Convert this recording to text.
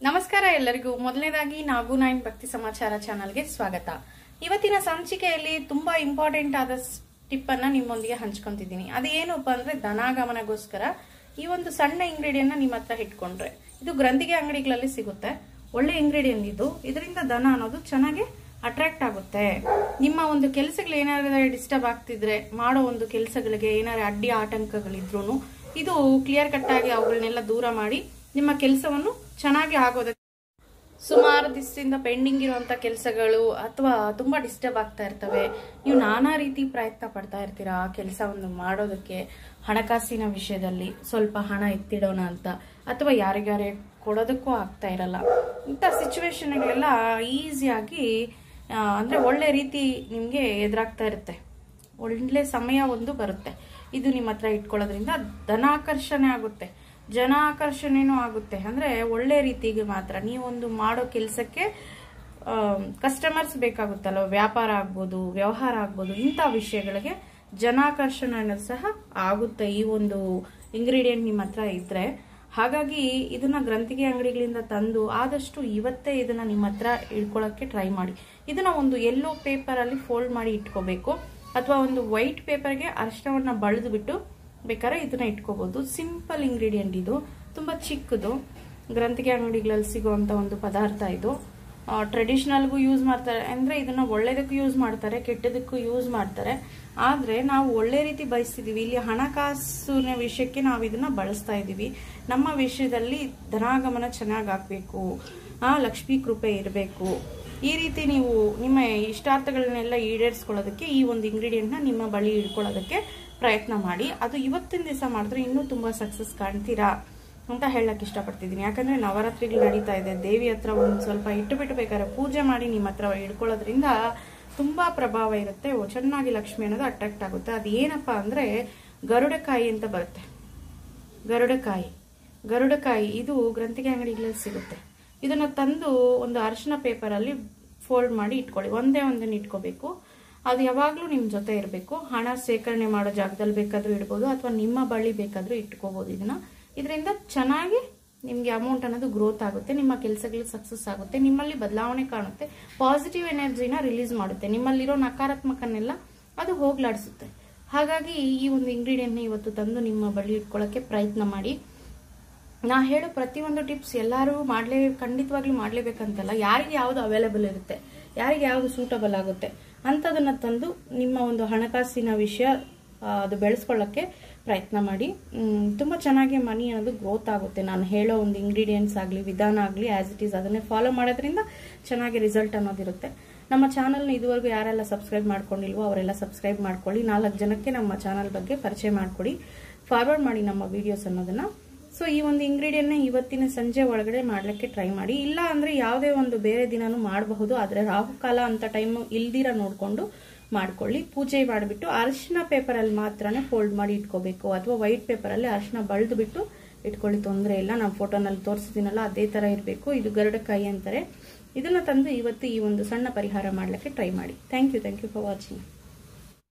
ನಮಸ್ಕಾರ ಎಲ್ಲರಿಗೂ. ಮೊದಲನೇದಾಗಿ ನಾಗು9 ಭಕ್ತಿ ಸಮಾಚಾರ ಚಾನಲ್ಗೆ ಸ್ವಾಗತ. ಇವತ್ತಿನ ಸಂಚಿಕೆಯಲ್ಲಿ ತುಂಬಾ ಇಂಪಾರ್ಟೆಂಟ್ ಆದ ಟಿಪ್ ಅನ್ನ ನಿಮ್ಮೊಂದಿಗೆ ಹಂಚ್ಕೊಂತಿದ್ದೀನಿ. ಅದು ಏನಪ್ಪ ಅಂದ್ರೆ ಧನಾಗಮನಗೋಸ್ಕರ ಈ ಒಂದು ಸಣ್ಣ ಇಂಗ್ರೀಡಿಯಂಟ್ ನಿಮ್ಮ ಹತ್ರ ಇಟ್ಕೊಂಡ್ರೆ, ಇದು ಗ್ರಂಥಿಗೆ ಅಂಗಡಿಗಳಲ್ಲಿ ಸಿಗುತ್ತೆ. ಒಳ್ಳೆ ಇಂಗ್ರೀಡಿಯಂಟ್ ಇದು. ಇದರಿಂದ ಧನ ಅನ್ನೋದು ಚೆನ್ನಾಗಿ ಅಟ್ರಾಕ್ಟ್ ಆಗುತ್ತೆ. ನಿಮ್ಮ ಒಂದು ಕೆಲಸಗಳು ಏನಾದ್ರು ಡಿಸ್ಟರ್ಬ್ ಆಗ್ತಿದ್ರೆ, ಮಾಡೋ ಒಂದು ಕೆಲಸಗಳಿಗೆ ಏನಾದ್ರು ಅಡ್ಡಿ ಆಟಂಕಗಳಿದ್ರು ಇದು ಕ್ಲಿಯರ್ ಕಟ್ ಆಗಿ ಅವುಗಳನ್ನೆಲ್ಲ ದೂರ ಮಾಡಿ ನಿಮ್ಮ ಕೆಲಸವನ್ನು ಚೆನ್ನಾಗಿ ಆಗೋದಕ್ಕೆ, ಸುಮಾರು ದಿವಸದಿಂದ ಪೆಂಡಿಂಗ್ ಇರುವಂತ ಕೆಲಸಗಳು ಅಥವಾ ತುಂಬಾ ಡಿಸ್ಟರ್ಬ್ ಆಗ್ತಾ ಇರ್ತವೆ, ನೀವು ನಾನಾ ರೀತಿ ಪ್ರಯತ್ನ ಪಡ್ತಾ ಇರ್ತೀರಾ ಆ ಕೆಲಸವನ್ನು ಮಾಡೋದಕ್ಕೆ, ಹಣಕಾಸಿನ ವಿಷಯದಲ್ಲಿ ಸ್ವಲ್ಪ ಹಣ ಎತ್ತಿಡೋಣ ಅಂತ, ಅಥವಾ ಯಾರಿಗಾರೆ ಕೊಡೋದಕ್ಕೂ ಆಗ್ತಾ ಇರಲ್ಲ. ಇಂಥ ಸಿಚುವೇಶನ್ಗಳೆಲ್ಲ ಈಸಿಯಾಗಿ ಅಂದ್ರೆ ಒಳ್ಳೆ ರೀತಿ ನಿಮ್ಗೆ ಎದುರಾಗ್ತಾ ಇರುತ್ತೆ. ಒಳ್ಳೆ ಸಮಯ ಒಂದು ಬರುತ್ತೆ. ಇದು ನಿಮ್ಮ ಹತ್ರ ಇಟ್ಕೊಳ್ಳೋದ್ರಿಂದ ಧನಾಕರ್ಷಣೆ ಆಗುತ್ತೆ, ಜನ ಆಕರ್ಷಣೆನೂ ಆಗುತ್ತೆ. ಅಂದ್ರೆ ಒಳ್ಳೆ ರೀತಿಗೆ ಮಾತ್ರ ನೀವೊಂದು ಮಾಡೋ ಕೆಲಸಕ್ಕೆ ಕಸ್ಟಮರ್ಸ್ ಬೇಕಾಗುತ್ತಲ್ಲ, ವ್ಯಾಪಾರ ಆಗ್ಬೋದು, ವ್ಯವಹಾರ ಆಗ್ಬೋದು, ಇಂಥ ವಿಷಯಗಳಿಗೆ ಜನಾಕರ್ಷಣೆ ಅನ್ನೋದು ಸಹ ಆಗುತ್ತೆ ಈ ಒಂದು ಇಂಗ್ರೀಡಿಯೆಂಟ್ ನಿಮ್ಮ ಹತ್ರ ಇದ್ರೆ. ಹಾಗಾಗಿ ಇದನ್ನ ಗ್ರಂಥಿಗೆ ಅಂಗಡಿಗಳಿಂದ ತಂದು ಆದಷ್ಟು ಇವತ್ತೇ ಇದನ್ನ ನಿಮ್ಮ ಹತ್ರ ಇಟ್ಕೊಳ್ಳೋಕೆ ಟ್ರೈ ಮಾಡಿ. ಇದನ್ನ ಒಂದು ಯೆಲ್ಲೋ ಪೇಪರ್ ಅಲ್ಲಿ ಫೋಲ್ಡ್ ಮಾಡಿ ಇಟ್ಕೋಬೇಕು, ಅಥವಾ ಒಂದು ವೈಟ್ ಪೇಪರ್ಗೆ ಅರಿಶಿಣವನ್ನ ಬಳಿದು ಬಿಟ್ಟು ಬೇಕಾದ್ರೆ ಇದನ್ನ ಇಟ್ಕೋಬಹುದು. ಸಿಂಪಲ್ ಇಂಗ್ರೀಡಿಯೆಂಟ್ ಇದು, ತುಂಬಾ ಚಿಕ್ಕದು, ಗ್ರಂಥಿಗೆ ಅಂಗಡಿಗಳಲ್ಲಿ ಸಿಗುವಂತ ಒಂದು ಪದಾರ್ಥ ಇದು. ಟ್ರೆಡಿಷನಲ್ಗೂ ಯೂಸ್ ಮಾಡ್ತಾರೆ, ಅಂದ್ರೆ ಇದನ್ನ ಒಳ್ಳೇದಕ್ಕೂ ಯೂಸ್ ಮಾಡ್ತಾರೆ, ಕೆಟ್ಟದಕ್ಕೂ ಯೂಸ್ ಮಾಡ್ತಾರೆ. ಆದ್ರೆ ನಾವು ಒಳ್ಳೆ ರೀತಿ ಬಯಸ್ತಿದೀವಿ. ಇಲ್ಲಿ ಹಣಕಾಸಿನ ವಿಷಯಕ್ಕೆ ನಾವು ಇದನ್ನ ಬಳಸ್ತಾ ಇದೀವಿ. ನಮ್ಮ ವಿಷಯದಲ್ಲಿ ಧನಾಗಮನ ಚೆನ್ನಾಗಿ ಆಗ್ಬೇಕು, ಲಕ್ಷ್ಮೀ ಕೃಪೆ ಇರಬೇಕು. ಈ ರೀತಿ ನೀವು ನಿಮ್ಮ ಇಷ್ಟಾರ್ಥಗಳನ್ನೆಲ್ಲ ಈಡೇರಿಸ್ಕೊಳ್ಳೋದಕ್ಕೆ ಈ ಒಂದು ಇಂಗ್ರೀಡಿಯೆಂಟ್ ನ ನಿಮ್ಮ ಬಳಿ ಇಟ್ಕೊಳ್ಳೋದಕ್ಕೆ ಪ್ರಯತ್ನ ಮಾಡಿ. ಅದು ಇವತ್ತಿನ ದಿವಸ ಮಾಡಿದ್ರೆ ಇನ್ನೂ ತುಂಬಾ ಸಕ್ಸಸ್ ಕಾಣ್ತೀರಾ ಅಂತ ಹೇಳಕ್ ಇಷ್ಟಪಡ್ತಿದ್ದೀನಿ. ಯಾಕಂದ್ರೆ ನವರಾತ್ರಿಗಳು ನಡೀತಾ ಇದೆ. ದೇವಿ ಹತ್ರ ಒಂದು ಸ್ವಲ್ಪ ಇಟ್ಟು ಬೇಕಾದ್ರೆ ಪೂಜೆ ಮಾಡಿ ನಿಮ್ಮ ಹತ್ರ ಇಟ್ಕೊಳ್ಳೋದ್ರಿಂದ ತುಂಬಾ ಪ್ರಭಾವ ಇರುತ್ತೆ. ಚೆನ್ನಾಗಿ ಲಕ್ಷ್ಮಿ ಅನ್ನೋದು ಅಟ್ರಾಕ್ಟ್ ಆಗುತ್ತೆ. ಅದು ಏನಪ್ಪಾ ಅಂದ್ರೆ ಗರುಡಕಾಯಿ ಅಂತ ಬರುತ್ತೆ. ಗರುಡಕಾಯಿ ಇದು ಗ್ರಂಥಿಗೆ ಅಂಗಡಿಗಳಲ್ಲಿ ಸಿಗುತ್ತೆ. ಇದನ್ನ ತಂದು ಒಂದು ಅರಿಶಿನ ಪೇಪರ್ ಅಲ್ಲಿ ಫೋಲ್ಡ್ ಮಾಡಿ ಇಟ್ಕೊಳ್ಳಿ. ಒಂದನ್ನು ಇಟ್ಕೋಬೇಕು. ಅದು ಯಾವಾಗ್ಲೂ ನಿಮ್ ಜೊತೆ ಇರಬೇಕು. ಹಣ ಸೇಕರಣೆ ಮಾಡೋ ಜಾಗದಲ್ಲಿ ಬೇಕಾದ್ರೂ ಇಡ್ಬೋದು, ಅಥವಾ ನಿಮ್ಮ ಬಳಿ ಬೇಕಾದ್ರೂ ಇಟ್ಕೋಬಹುದು. ಇದರಿಂದ ಚೆನ್ನಾಗಿ ನಿಮ್ಗೆ ಅಮೌಂಟ್ ಅನ್ನೋದು ಗ್ರೋತ್ ಆಗುತ್ತೆ, ನಿಮ್ಮ ಕೆಲಸಗಳು ಸಕ್ಸಸ್ ಆಗುತ್ತೆ, ನಿಮ್ಮಲ್ಲಿ ಬದಲಾವಣೆ ಕಾಣುತ್ತೆ, ಪಾಸಿಟಿವ್ ಎನರ್ಜಿನ ರಿಲೀಸ್ ಮಾಡುತ್ತೆ, ನಿಮ್ಮಲ್ಲಿರೋ ನಕಾರಾತ್ಮಕನೆಲ್ಲ ಅದು ಹೋಗ್ಲಾಡಿಸುತ್ತೆ. ಹಾಗಾಗಿ ಈ ಒಂದು ಇಂಗ್ರೀಡಿಯೆಂಟ್ ನ ಇವತ್ತು ತಂದು ನಿಮ್ಮ ಬಳಿ ಇಟ್ಕೊಳ್ಳೋಕೆ ಪ್ರಯತ್ನ ಮಾಡಿ. ನಾ ಹೇಳೋ ಪ್ರತಿಯೊಂದು ಟಿಪ್ಸ್ ಎಲ್ಲರೂ ಖಂಡಿತವಾಗ್ಲೂ ಮಾಡ್ಲೇಬೇಕಂತಲ್ಲ. ಯಾರಿಗೆ ಯಾವ್ದು ಅವೈಲೇಬಲ್ ಇರುತ್ತೆ, ಯಾರಿಗೆ ಯಾವ್ದು ಸೂಟಬಲ್ ಆಗುತ್ತೆ ಅಂತದನ್ನ ತಂದು ನಿಮ್ಮ ಒಂದು ಹಣಕಾಸಿನ ವಿಷಯ ಅದು ಬೆಳೆಸ್ಕೊಳ್ಳಕ್ಕೆ ಪ್ರಯತ್ನ ಮಾಡಿ. ತುಂಬಾ ಚೆನ್ನಾಗಿ ಮನಿ ಅನ್ನೋದು ಗ್ರೋತ್ ಆಗುತ್ತೆ. ನಾನು ಹೇಳೋ ಒಂದು ಇಂಗ್ರೀಡಿಯೆಂಟ್ಸ್ ಆಗ್ಲಿ, ವಿಧಾನ ಆಗ್ಲಿ, ಆಸ್ ಇಟ್ ಈಸ್ ಅದನ್ನೇ ಫಾಲೋ ಮಾಡೋದ್ರಿಂದ ಚೆನ್ನಾಗಿ ರಿಸಲ್ಟ್ ಅನ್ನೋದಿರುತ್ತೆ. ನಮ್ಮ ಚಾನಲ್ನ ಇದುವರೆಗೂ ಯಾರೆಲ್ಲ ಸಬ್ಸ್ಕ್ರೈಬ್ ಮಾಡ್ಕೊಂಡಿಲ್ವೋ ಅವರೆಲ್ಲ ಸಬ್ಸ್ಕ್ರೈಬ್ ಮಾಡ್ಕೊಳ್ಳಿ. 4 ಜನಕ್ಕೆ ನಮ್ಮ ಚಾನಲ್ ಬಗ್ಗೆ ಪರಿಚಯ ಮಾಡ್ಕೊಡಿ, ಫಾರ್ವರ್ಡ್ ಮಾಡಿ ನಮ್ಮ ವಿಡಿಯೋಸ್ ಅನ್ನೋದನ್ನ. ಸೊ ಈ ಒಂದು ಇಂಗ್ರೀಡಿಯೆಂಟ್ ನ ಇವತ್ತಿನ ಸಂಜೆ ಒಳಗಡೆ ಮಾಡ್ಲಿಕ್ಕೆ ಟ್ರೈ ಮಾಡಿ. ಇಲ್ಲ ಅಂದ್ರೆ ಯಾವುದೇ ಒಂದು ಬೇರೆ ದಿನಾನು ಮಾಡಬಹುದು, ಆದ್ರೆ ರಾಹುಕಾಲ ಅಂತ ಟೈಮ್ ಇಲ್ದಿರ ನೋಡ್ಕೊಂಡು ಮಾಡ್ಕೊಳ್ಳಿ. ಪೂಜೆ ಮಾಡಿಬಿಟ್ಟು ಅರಿಶಿನ ಪೇಪರ್ ಅಲ್ಲಿ ಮಾತ್ರನೇ ಫೋಲ್ಡ್ ಮಾಡಿ ಇಟ್ಕೋಬೇಕು, ಅಥವಾ ವೈಟ್ ಪೇಪರ್ ಅಲ್ಲಿ ಅರಿಶಿನ ಬಳ್ದು ಬಿಟ್ಟು ಇಟ್ಕೊಳ್ಳಿ, ತೊಂದರೆ ಇಲ್ಲ. ನಾನು ಫೋಟೋನಲ್ಲಿ ತೋರಿಸಿದ್ದೀನಲ್ಲ ಅದೇ ತರ ಇರಬೇಕು. ಇದು ಗರುಡಕಾಯಿ ಅಂತಾರೆ. ಇದನ್ನ ತಂದು ಇವತ್ತು ಈ ಒಂದು ಸಣ್ಣ ಪರಿಹಾರ ಮಾಡ್ಲಿಕ್ಕೆ ಟ್ರೈ ಮಾಡಿ. Thank you for watching.